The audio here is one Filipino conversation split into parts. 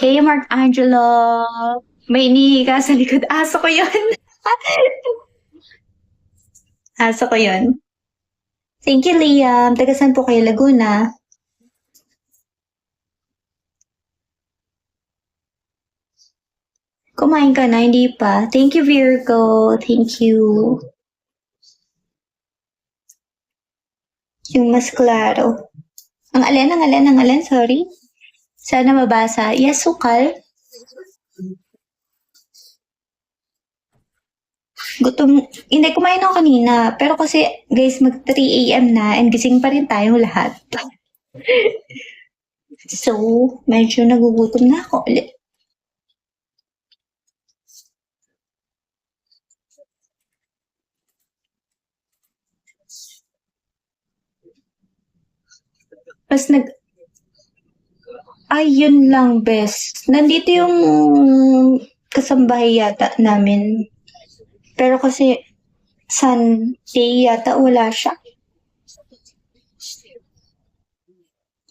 Hey, Mark Angelo. May inihi ka sa likod. Aso ko yun. Aso ko yun. Thank you, Liam. Taga saan po kayo, Laguna? Kumain ka na, hindi pa. Thank you, Virgo. Thank you. Yung mas klaro. Ang alin, sorry. Sana mabasa. Yes, sukal. Gutom. Hindi, kumain ako kanina. Pero kasi, guys, mag 3 a.m. na and gising pa rin tayong lahat. So, medyo nagugutom na ako ulit. Mas nag... Ay, yun lang, best. Nandito yung kasambahay yata namin. Pero kasi Sunday yata wala siya.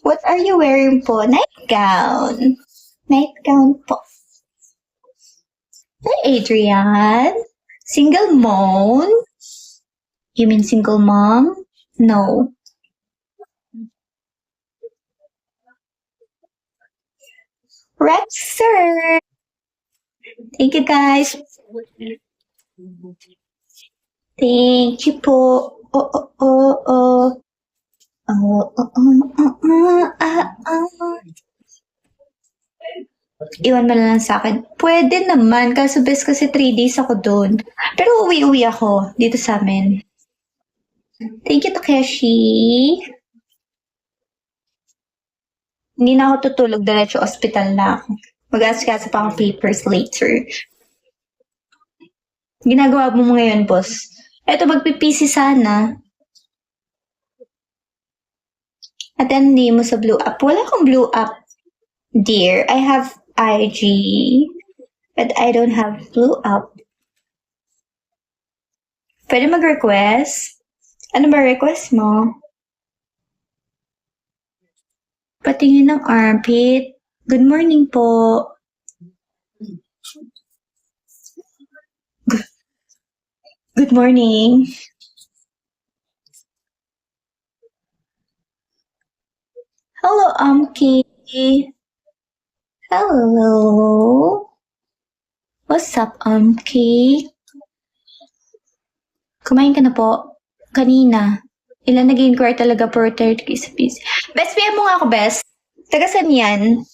What are you wearing po? Nightgown. Nightgown po. Hi, Adrian. Single mom? You mean single mom? No. Rexer! Thank you, guys. Thank you po. Oh, oh, oh, oh. Oh, oh, oh, oh, oh, ah, ah. Iwan mo na lang sa akin. Pwede naman, kaso best kasi 3 days ako doon. Pero uwi-uwi ako dito sa amin. Thank you, Takeshi. Hindi na ako tutulog, diretso ospital na ako. Mag-asikasa pa akong papers later. Ginagawa mo ngayon, boss? Eto, magpipisi sana. Attend mo sa Blue App. Wala akong Blue App, dear. I have IG, but I don't have Blue App. Pwede mag-request? Ano ba request mo? Patingin ng armpit. Good morning po. Good morning. Hello, Amki. Hello. What's up, Amki? Kumain ka na po? Kanina. Ilan nag-inquire talaga per 30 sa piece. Best, PM mo nga ako, best. Taga saan yan?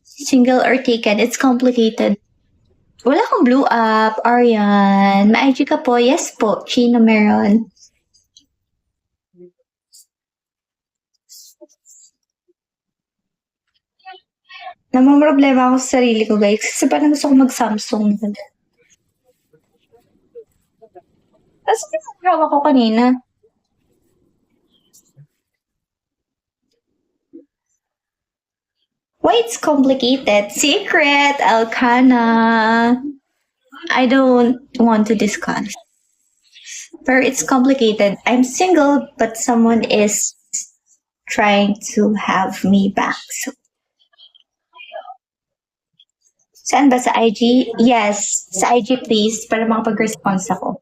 Single or taken? It's complicated. Wala akong blue up, Arian. Ma-IG ka po? Yes po. Chino meron. Namamroblema ako sa sarili ko, guys. Kasi parang gusto ko mag-Samsung. Tapos hawak ko kanina. Why it's complicated? Secret, Alcana. I don't want to discuss. Pero it's complicated. I'm single, but someone is trying to have me back. So, saan ba sa IG? Yes, sa IG please, para makapag-response ako.